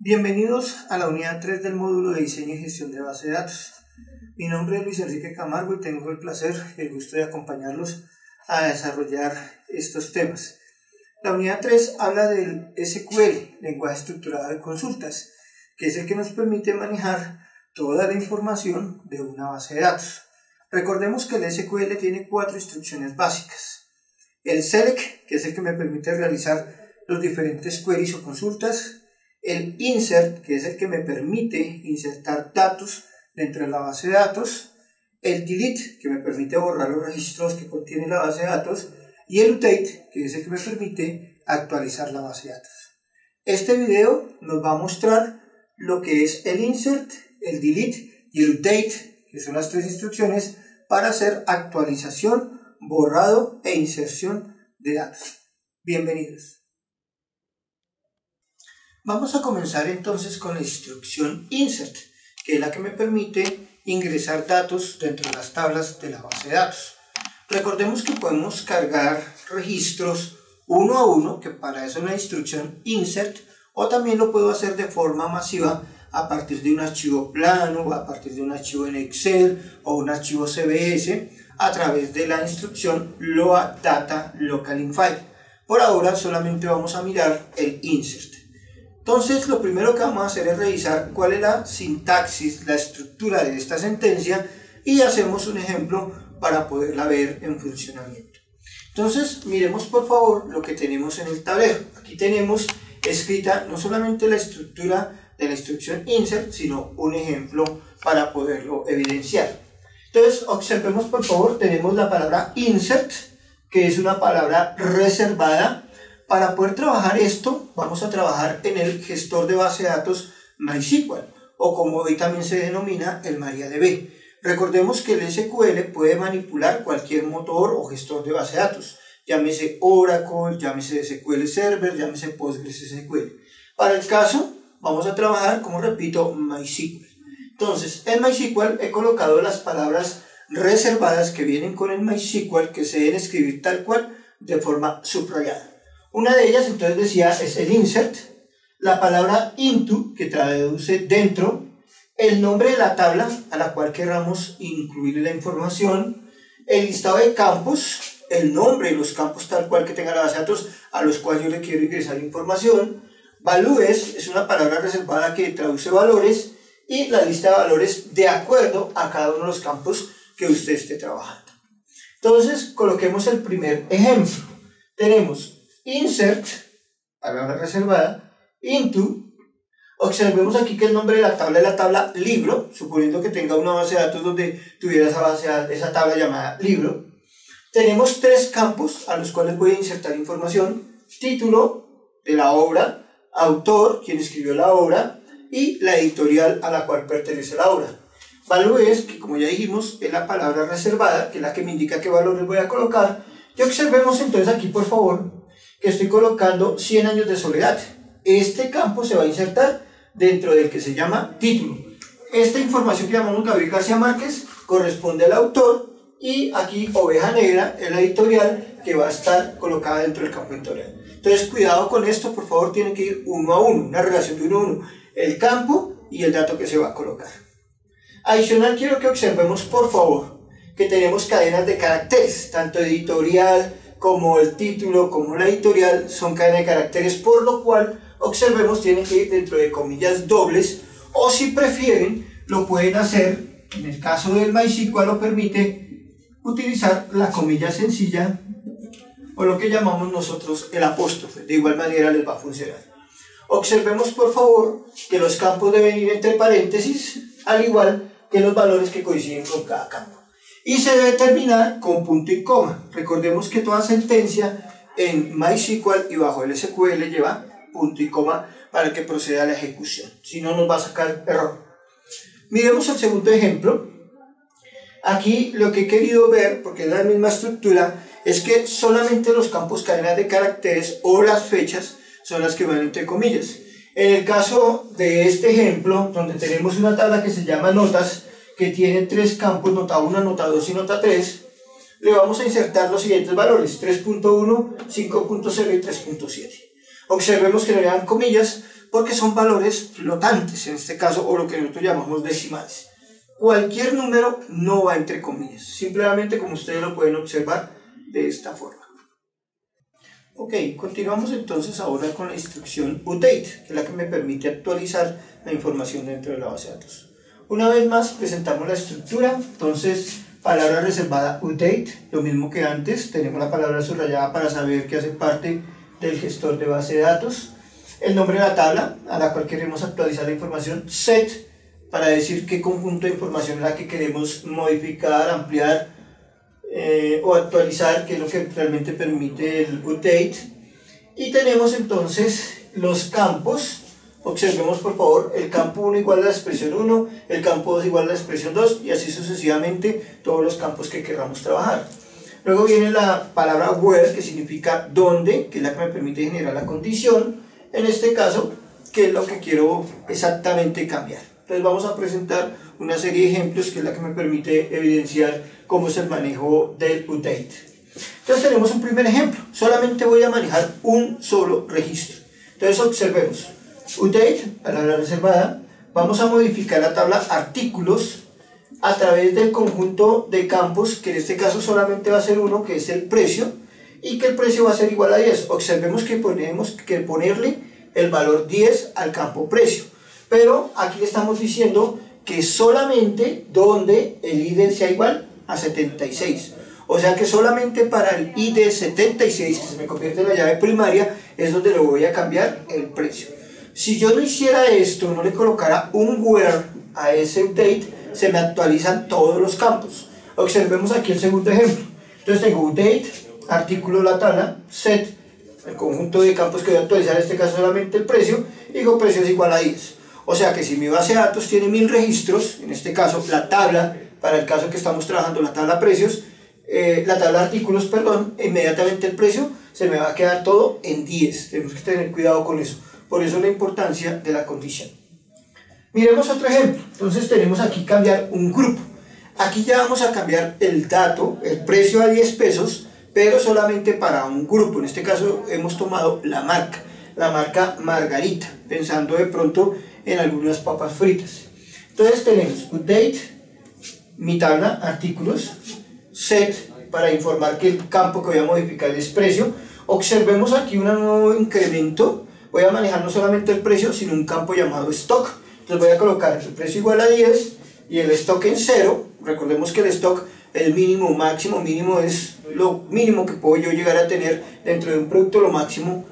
Bienvenidos a la unidad 3 del módulo de diseño y gestión de base de datos. Mi nombre es Luis Enrique Camargo y tengo el placer y el gusto de acompañarlos a desarrollar estos temas. La unidad 3 habla del SQL, lenguaje estructurado de consultas, que es el que nos permite manejar toda la información de una base de datos. Recordemos que el SQL tiene 4 instrucciones básicas. El select, que es el que me permite realizar los diferentes queries o consultas. El insert, que es el que me permite insertar datos dentro de la base de datos. El delete, que me permite borrar los registros que contiene la base de datos. Y el update, que es el que me permite actualizar la base de datos. Este video nos va a mostrar lo que es el insert, el delete y el update, que son las 3 instrucciones para hacer actualización, borrado e inserción de datos. Bienvenidos. Vamos a comenzar entonces con la instrucción insert, que es la que me permite ingresar datos dentro de las tablas de la base de datos. Recordemos que podemos cargar registros uno a uno, que para eso es la instrucción insert, o también lo puedo hacer de forma masiva a partir de un archivo plano, o a partir de un archivo en Excel o un archivo CSV a través de la instrucción load data local in file. Por ahora solamente vamos a mirar el insert. Entonces lo primero que vamos a hacer es revisar cuál es la sintaxis, la estructura de esta sentencia y hacemos un ejemplo para poderla ver en funcionamiento. Entonces miremos por favor lo que tenemos en el tablero. Aquí tenemos escrita no solamente la estructura de la instrucción insert, sino un ejemplo para poderlo evidenciar. Entonces observemos por favor, tenemos la palabra insert, que es una palabra reservada. Para poder trabajar esto, vamos a trabajar en el gestor de base de datos MySQL, o como hoy también se denomina el MariaDB. Recordemos que el SQL puede manipular cualquier motor o gestor de base de datos, llámese Oracle, llámese SQL Server, llámese PostgreSQL. Para el caso, vamos a trabajar, como repito, MySQL. Entonces, en MySQL he colocado las palabras reservadas que vienen con el MySQL, que se deben escribir tal cual, de forma subrayada. Una de ellas, entonces decía, es el insert, la palabra into, que traduce dentro, el nombre de la tabla a la cual queramos incluir la información, el listado de campos, el nombre de los campos tal cual que tenga la base de datos a los cuales yo le quiero ingresar información, values, es una palabra reservada que traduce valores, y la lista de valores de acuerdo a cada uno de los campos que usted esté trabajando. Entonces, coloquemos el primer ejemplo. Tenemos insert, palabra reservada, into, observemos aquí que el nombre de la tabla es la tabla libro, suponiendo que tenga una base de datos donde tuviera esa tabla llamada libro. Tenemos 3 campos a los cuales voy a insertar información: título de la obra, autor, quien escribió la obra, y la editorial a la cual pertenece la obra. Values, que como ya dijimos es la palabra reservada, que es la que me indica qué valores voy a colocar. Y observemos entonces aquí por favor que estoy colocando 100 años de soledad. Este campo se va a insertar dentro del que se llama título. Esta información que llamamos Gabriel García Márquez corresponde al autor, y aquí Oveja Negra es la editorial que va a estar colocada dentro del campo editorial. Entonces cuidado con esto, por favor, tiene que ir uno a uno, una relación de uno a uno, el campo y el dato que se va a colocar. Adicional, quiero que observemos por favor que tenemos cadenas de caracteres, tanto editorial como el título, como la editorial, son cadenas de caracteres, por lo cual, observemos, tienen que ir dentro de comillas dobles, o si prefieren, lo pueden hacer, en el caso del MySQL lo permite, utilizar la comilla sencilla, o lo que llamamos nosotros el apóstrofe, de igual manera les va a funcionar. Observemos por favor que los campos deben ir entre paréntesis, al igual que los valores que coinciden con cada campo. Y se debe terminar con punto y coma. Recordemos que toda sentencia en MySQL y bajo el SQL lleva punto y coma para que proceda a la ejecución. Si no, nos va a sacar error. Miremos el segundo ejemplo. Aquí lo que he querido ver, porque es la misma estructura, es que solamente los campos cadenas de caracteres o las fechas son las que van entre comillas. En el caso de este ejemplo, donde tenemos una tabla que se llama notas, que tiene 3 campos, nota 1, nota 2 y nota 3, le vamos a insertar los siguientes valores: 3.1, 5.0 y 3.7. Observemos que no le dan comillas porque son valores flotantes en este caso, o lo que nosotros llamamos decimales. Cualquier número no va entre comillas, simplemente como ustedes lo pueden observar de esta forma. Ok, continuamos entonces ahora con la instrucción update, que es la que me permite actualizar la información dentro de la base de datos. Una vez más presentamos la estructura, entonces palabra reservada update, lo mismo que antes, tenemos la palabra subrayada para saber que hace parte del gestor de base de datos, el nombre de la tabla a la cual queremos actualizar la información, set para decir qué conjunto de información es la que queremos modificar, ampliar o actualizar, que es lo que realmente permite el update, y tenemos entonces los campos. Observemos por favor, el campo 1 igual a la expresión 1, el campo 2 igual a la expresión 2 y así sucesivamente todos los campos que queramos trabajar. Luego viene la palabra where, que significa dónde, que es la que me permite generar la condición, en este caso, que es lo que quiero exactamente cambiar. Entonces vamos a presentar una serie de ejemplos que es la que me permite evidenciar cómo es el manejo del update. Entonces tenemos un primer ejemplo, solamente voy a manejar un solo registro. Entonces observemos. Update, palabra reservada, vamos a modificar la tabla artículos a través del conjunto de campos, que en este caso solamente va a ser uno, que es el precio, y que el precio va a ser igual a 10. Observemos que tenemos que ponerle el valor 10 al campo precio, pero aquí le estamos diciendo que solamente donde el ID sea igual a 76. O sea que solamente para el ID 76, que se me convierte en la llave primaria, es donde le voy a cambiar el precio. Si yo no hiciera esto, no le colocara un where a ese update, se me actualizan todos los campos. Observemos aquí el segundo ejemplo. Entonces tengo update, artículo de la tabla, set, el conjunto de campos que voy a actualizar, en este caso solamente el precio, y digo precio es igual a 10. O sea que si mi base de datos tiene 1000 registros, en este caso la tabla, para el caso que estamos trabajando, la tabla precios, la tabla artículos, perdón, inmediatamente el precio se me va a quedar todo en 10. Tenemos que tener cuidado con eso. Por eso la importancia de la condición. Miremos otro ejemplo. Entonces tenemos aquí cambiar un grupo. Aquí ya vamos a cambiar el dato, el precio a 10 pesos, pero solamente para un grupo. En este caso hemos tomado la marca Margarita, pensando de pronto en algunas papas fritas. Entonces tenemos update, mi tabla, artículos, set, para informar que el campo que voy a modificar es precio. Observemos aquí un nuevo incremento. Voy a manejar no solamente el precio, sino un campo llamado stock. Entonces voy a colocar el precio igual a 10 y el stock en 0. Recordemos que el stock, el mínimo, máximo, mínimo es lo mínimo que puedo yo llegar a tener dentro de un producto, lo máximo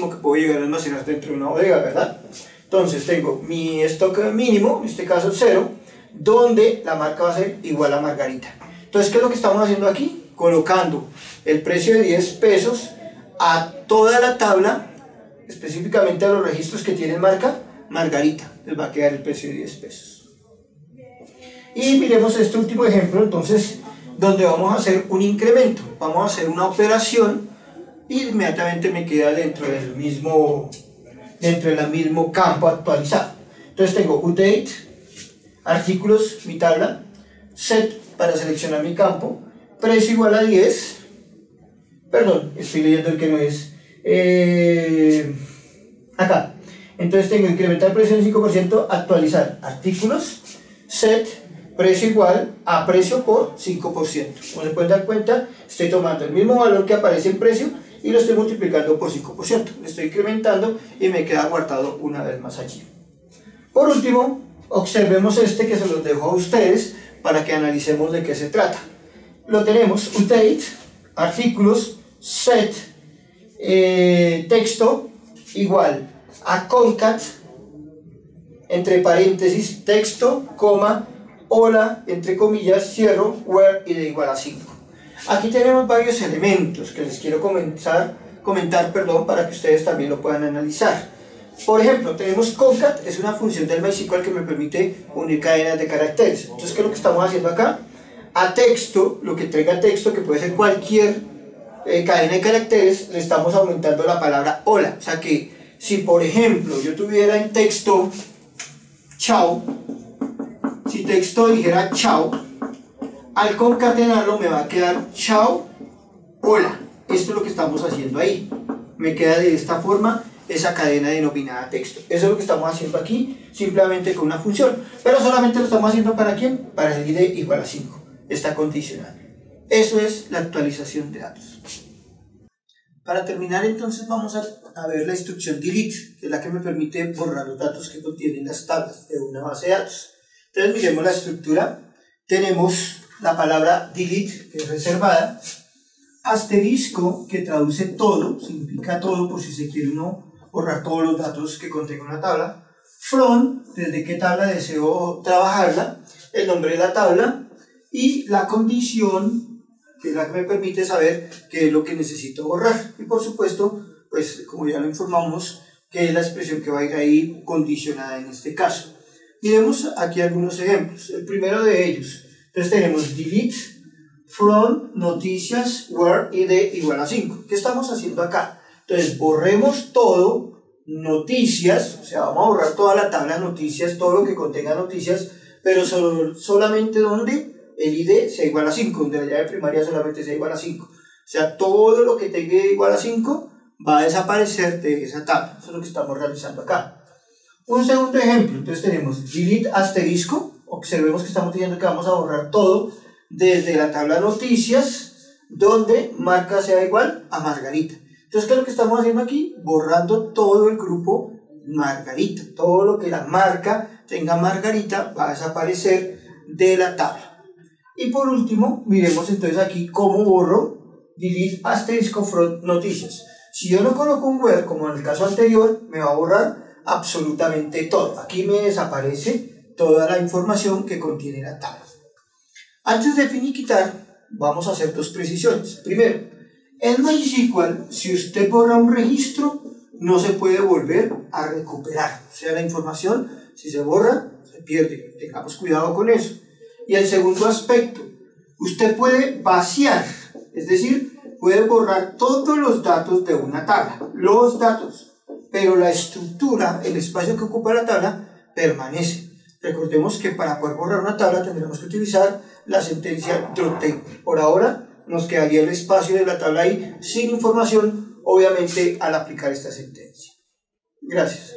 que puedo llegar a almacenar dentro de una bodega, ¿verdad? Entonces tengo mi stock mínimo, en este caso 0, donde la marca va a ser igual a Margarita. Entonces, ¿qué es lo que estamos haciendo aquí? Colocando el precio de 10 pesos a toda la tabla, específicamente a los registros que tienen marca Margarita, les va a quedar el precio de 10 pesos. Y miremos este último ejemplo, entonces, donde vamos a hacer un incremento, vamos a hacer una operación y inmediatamente me queda dentro del mismo campo actualizado. Entonces tengo update, artículos, mi tabla, set para seleccionar mi campo, precio igual a 10, perdón, estoy leyendo el que no es, acá. Entonces tengo incrementar precio en 5%, actualizar artículos, set, precio igual a precio por 5%. Como se pueden dar cuenta, estoy tomando el mismo valor que aparece en precio y lo estoy multiplicando por 5%. Le estoy incrementando y me queda guardado una vez más allí. Por último, observemos este que se los dejo a ustedes para que analicemos de qué se trata. Lo tenemos, update, artículos, set, texto igual a concat, entre paréntesis, texto, coma, hola, entre comillas, cierro, where y de igual a 5. Aquí tenemos varios elementos que les quiero comentar, para que ustedes también lo puedan analizar. Por ejemplo, tenemos concat, es una función del MySQL que me permite unir cadenas de caracteres. Entonces, ¿qué es lo que estamos haciendo acá? A texto, lo que traiga texto, que puede ser cualquier cadena de caracteres, le estamos aumentando la palabra hola. O sea que si por ejemplo yo tuviera en texto chao, si texto dijera chao, al concatenarlo me va a quedar chao, hola. Esto es lo que estamos haciendo ahí. Me queda de esta forma esa cadena denominada texto. Eso es lo que estamos haciendo aquí, simplemente con una función, pero solamente lo estamos haciendo ¿para quién? Para el id igual a 5, está condicional. Eso es la actualización de datos. Para terminar, entonces vamos a ver la instrucción delete, que es la que me permite borrar los datos que contienen las tablas de una base de datos. Entonces miremos la estructura. Tenemos la palabra delete, que es reservada, asterisco, que traduce todo, significa todo por si se quiere uno borrar todos los datos que contenga una tabla, from, desde qué tabla deseo trabajarla, el nombre de la tabla y la condición, que es la que me permite saber qué es lo que necesito borrar. Y por supuesto, pues como ya lo informamos, que es la expresión que va a ir ahí condicionada en este caso. Miremos aquí algunos ejemplos. El primero de ellos, entonces tenemos delete from noticias where id igual a 5. ¿Qué estamos haciendo acá? Entonces borremos todo, noticias, o sea, vamos a borrar toda la tabla de noticias, todo lo que contenga noticias, pero solamente donde el id sea igual a 5, donde la llave primaria solamente sea igual a 5. O sea, todo lo que tenga igual a 5 va a desaparecer de esa tabla. Eso es lo que estamos realizando acá. Un segundo ejemplo, entonces tenemos delete asterisco. Observemos que estamos diciendo que vamos a borrar todo desde la tabla noticias, donde marca sea igual a Margarita. Entonces, ¿qué es lo que estamos haciendo aquí? Borrando todo el grupo Margarita. Todo lo que la marca tenga Margarita va a desaparecer de la tabla. Y por último, miremos entonces aquí cómo borro delete asterisco from noticias. Si yo no coloco un where, como en el caso anterior, me va a borrar absolutamente todo. Aquí me desaparece toda la información que contiene la tabla. Antes de finiquitar, vamos a hacer dos precisiones. Primero, en MySQL, si usted borra un registro, no se puede volver a recuperar. O sea, la información, si se borra, se pierde. Tengamos cuidado con eso. Y el segundo aspecto, usted puede vaciar, es decir, puede borrar todos los datos de una tabla, los datos, pero la estructura, el espacio que ocupa la tabla, permanece. Recordemos que para poder borrar una tabla tendremos que utilizar la sentencia drop table. Por ahora nos quedaría el espacio de la tabla ahí sin información, obviamente al aplicar esta sentencia. Gracias.